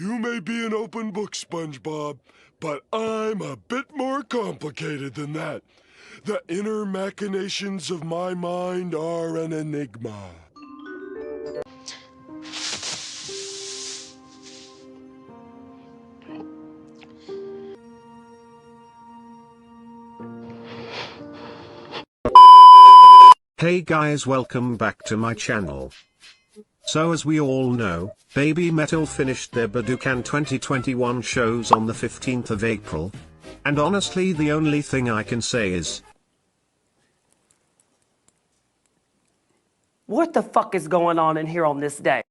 You may be an open book, SpongeBob, but I'm a bit more complicated than that. The inner machinations of my mind are an enigma. Hey guys, welcome back to my channel. So as we all know, Babymetal finished their Budokan 2021 shows on the 15th of April. And honestly the only thing I can say is, what the fuck is going on in here on this day?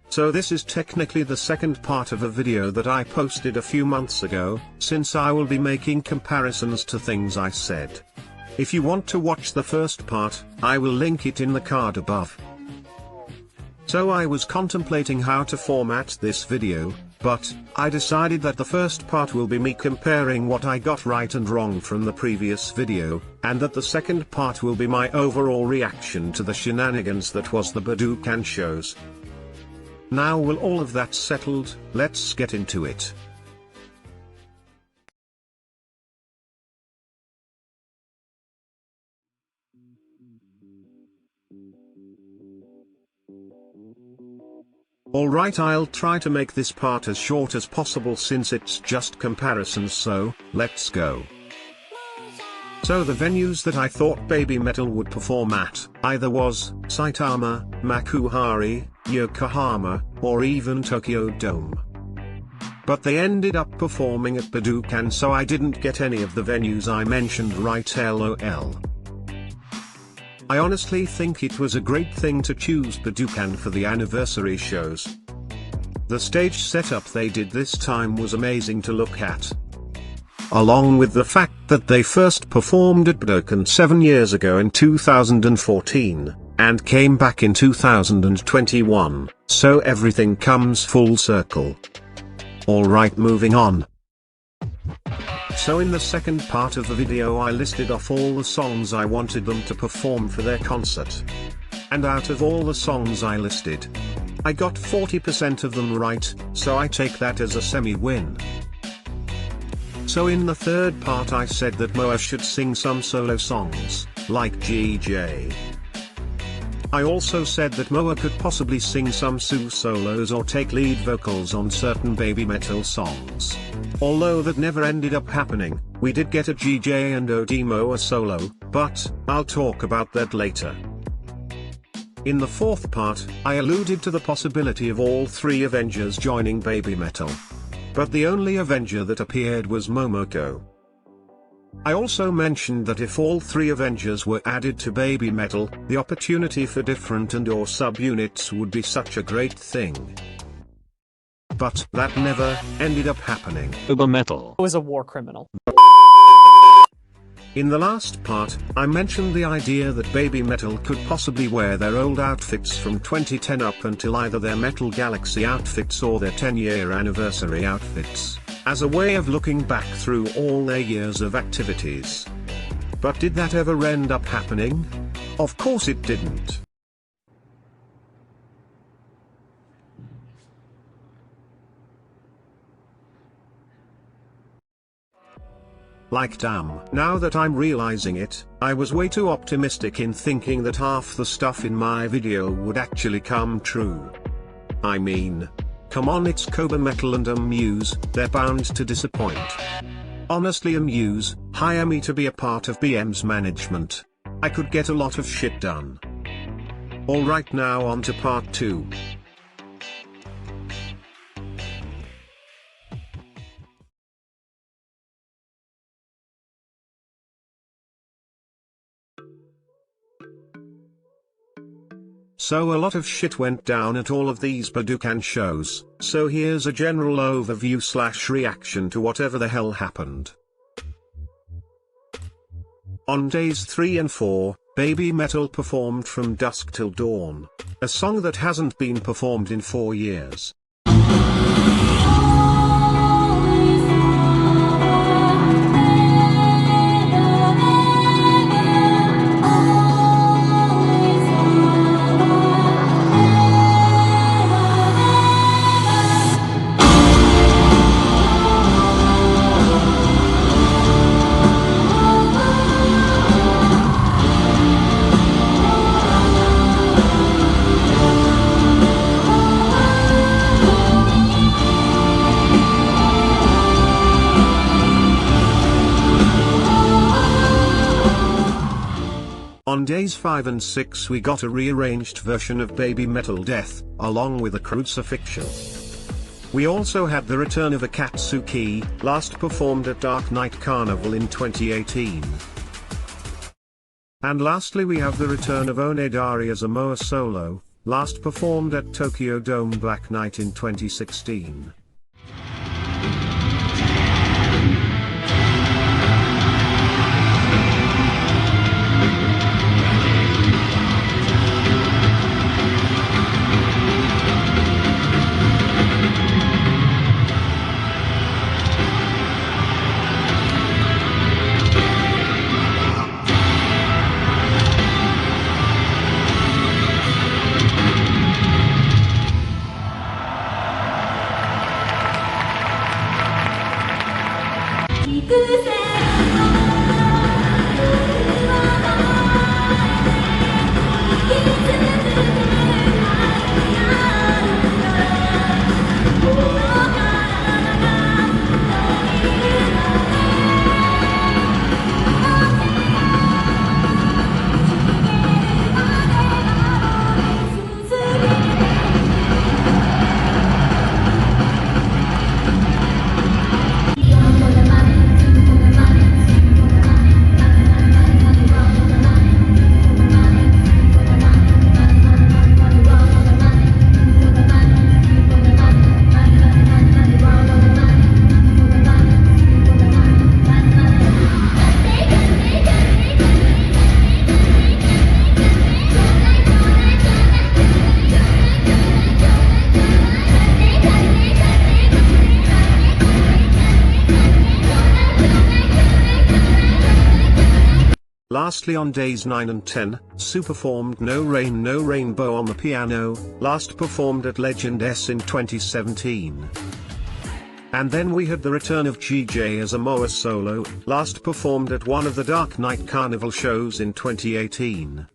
So this is technically the second part of a video that I posted a few months ago, since I will be making comparisons to things I said. If you want to watch the first part, I will link it in the card above. So I was contemplating how to format this video, but I decided that the first part will be me comparing what I got right and wrong from the previous video, and that the second part will be my overall reaction to the shenanigans that was the Budokan shows. Now with all of that settled, let's get into it. Alright, I'll try to make this part as short as possible since it's just comparisons, so let's go. So the venues that I thought Babymetal would perform at either was Saitama, Makuhari, Yokohama, or even Tokyo Dome. But they ended up performing at Budokan, so I didn't get any of the venues I mentioned right, lol. I honestly think it was a great thing to choose Budokan for the anniversary shows. The stage setup they did this time was amazing to look at. Along with the fact that they first performed at Budokan 7 years ago in 2014, and came back in 2021, so everything comes full circle. Alright, moving on. So in the second part of the video I listed off all the songs I wanted them to perform for their concert. And out of all the songs I listed, I got 40% of them right, so I take that as a semi-win. So in the third part I said that Moa should sing some solo songs, like GJ. I also said that Moa could possibly sing some Sue solos or take lead vocals on certain Babymetal songs. Although that never ended up happening, we did get a GJ and OD Moa solo, but I'll talk about that later. In the fourth part, I alluded to the possibility of all three Avengers joining Babymetal. But the only Avenger that appeared was Momoko. I also mentioned that if all three Avengers were added to Babymetal, the opportunity for different and/or subunits would be such a great thing. But that never ended up happening. Babymetal Was a war criminal. In the last part, I mentioned the idea that Babymetal could possibly wear their old outfits from 2010 up until either their Metal Galaxy outfits or their 10-year anniversary outfits, as a way of looking back through all their years of activities. But did that ever end up happening? Of course it didn't. Like damn, now that I'm realizing it, I was way too optimistic in thinking that half the stuff in my video would actually come true. I mean, come on, it's Babymetal and Muse, they're bound to disappoint. Honestly, Muse, hire me to be a part of BM's management. I could get a lot of shit done. Alright, now on to part 2. So a lot of shit went down at all of these Budokan shows, so here's a general overview / reaction to whatever the hell happened. On days 3 and 4, Babymetal performed From Dusk Till Dawn, a song that hasn't been performed in 4 years. On days 5 and 6 we got a rearranged version of Babymetal Death, along with a crucifixion. We also had the return of Akatsuki, last performed at Dark Night Carnival in 2018. And lastly we have the return of Onedari as a Moa solo, last performed at Tokyo Dome Black Night in 2016. Lastly on days 9 and 10, Su performed No Rain No Rainbow on the piano, last performed at Legend S in 2017. And then we had the return of GJ as a Moa solo, last performed at one of the Dark Night Carnival shows in 2018.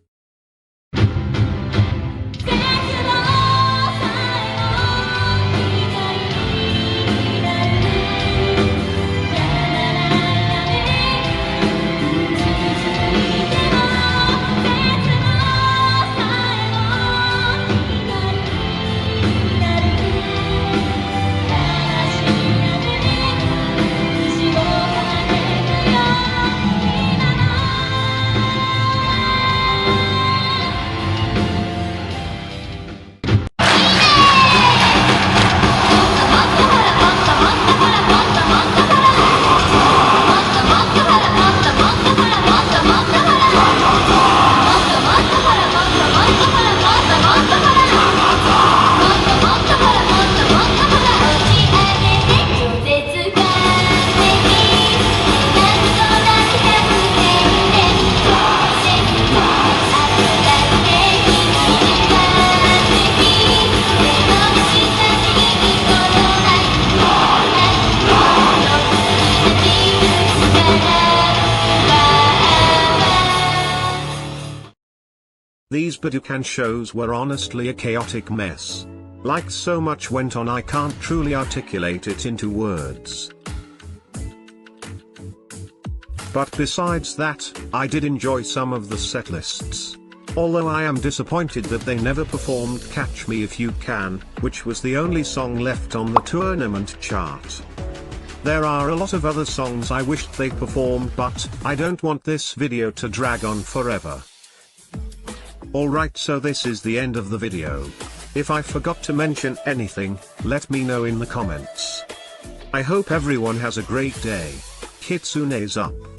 These Budokan shows were honestly a chaotic mess. Like so much went on I can't truly articulate it into words. But besides that, I did enjoy some of the set lists. Although I am disappointed that they never performed Catch Me If You Can, which was the only song left on the tournament chart. There are a lot of other songs I wished they performed, but I don't want this video to drag on forever. Alright, so this is the end of the video. If I forgot to mention anything, let me know in the comments. I hope everyone has a great day. Kitsune's up.